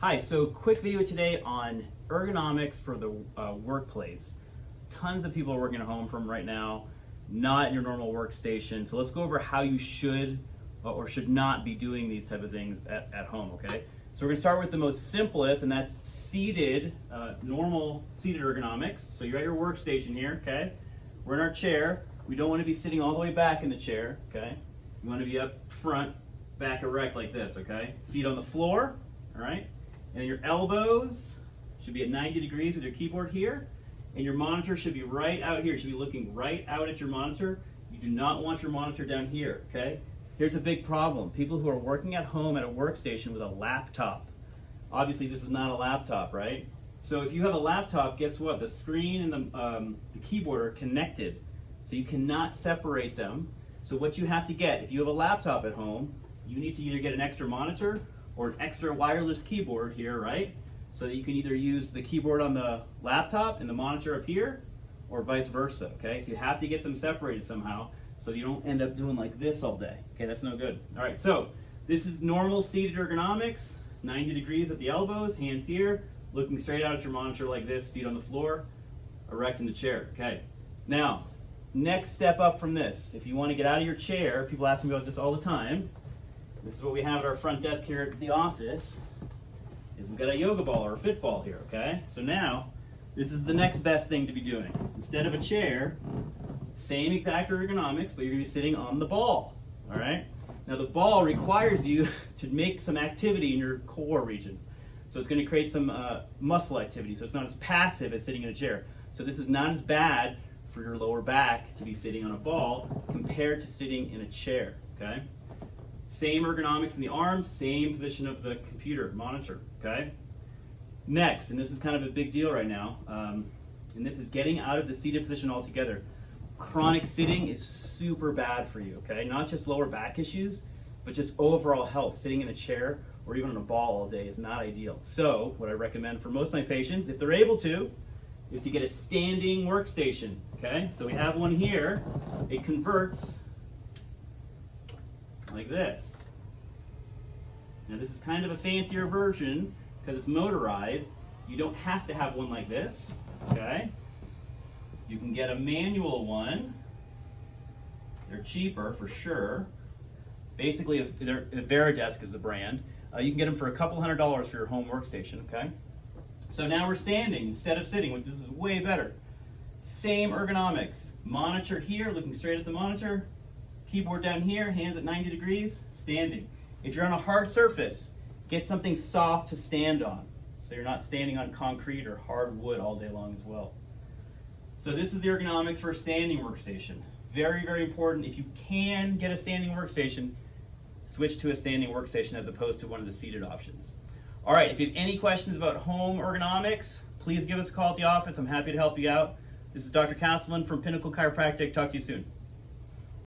Hi, so quick video today on ergonomics for the workplace. Tons of people are working at home from right now, not in your normal workstation. So let's go over how you should or should not be doing these type of things at home, okay? So we're gonna start with the most simplest, and that's seated, normal seated ergonomics. So you're at your workstation here, okay? We're in our chair. We don't wanna be sitting all the way back in the chair, okay? We wanna be up front, back erect like this, okay? Feet on the floor, all right? And your elbows should be at 90 degrees with your keyboard here. And your monitor should be right out here. You should be looking right out at your monitor. You do not want your monitor down here, okay? Here's a big problem. People who are working at home at a workstation with a laptop. Obviously, this is not a laptop, right? So if you have a laptop, guess what? The screen and the keyboard are connected. So you cannot separate them. So what you have to get, if you have a laptop at home, you need to either get an extra monitor or an extra wireless keyboard here, right? So that you can either use the keyboard on the laptop and the monitor up here, or vice versa, okay? So you have to get them separated somehow so you don't end up doing like this all day. Okay, that's no good. All right, so this is normal seated ergonomics, 90 degrees at the elbows, hands here, looking straight out at your monitor like this, feet on the floor, erect in the chair, okay? Now, next step up from this, if you want to get out of your chair, people ask me about this all the time. This is what we have at our front desk here at the office, is we've got a yoga ball or a fit ball here, okay? So now, this is the next best thing to be doing. Instead of a chair, same exact ergonomics, but you're gonna be sitting on the ball, all right? Now the ball requires you to make some activity in your core region. So it's gonna create some muscle activity, so it's not as passive as sitting in a chair. So this is not as bad for your lower back to be sitting on a ball compared to sitting in a chair, okay? Same ergonomics in the arms, same position of the computer monitor, okay? Next, and this is kind of a big deal right now, and this is getting out of the seated position altogether. Chronic sitting is super bad for you, okay? Not just lower back issues, but just overall health. Sitting in a chair or even on a ball all day is not ideal. So what I recommend for most of my patients, if they're able to, is to get a standing workstation, okay? So we have one here. It converts like this. Now this is kind of a fancier version because it's motorized. You don't have to have one like this, okay? You can get a manual one. They're cheaper for sure. Basically, Veridesk is the brand. You can get them for a couple $100 for your home workstation, okay? So now we're standing instead of sitting, which this is way better. Same ergonomics. Monitor here, looking straight at the monitor. Keyboard down here, hands at 90 degrees, standing. If you're on a hard surface, get something soft to stand on, so you're not standing on concrete or hard wood all day long as well. So this is the ergonomics for a standing workstation. Very, very important. If you can get a standing workstation, switch to a standing workstation as opposed to one of the seated options. All right, if you have any questions about home ergonomics, please give us a call at the office. I'm happy to help you out. This is Dr. Castleman from Pinnacle Chiropractic. Talk to you soon.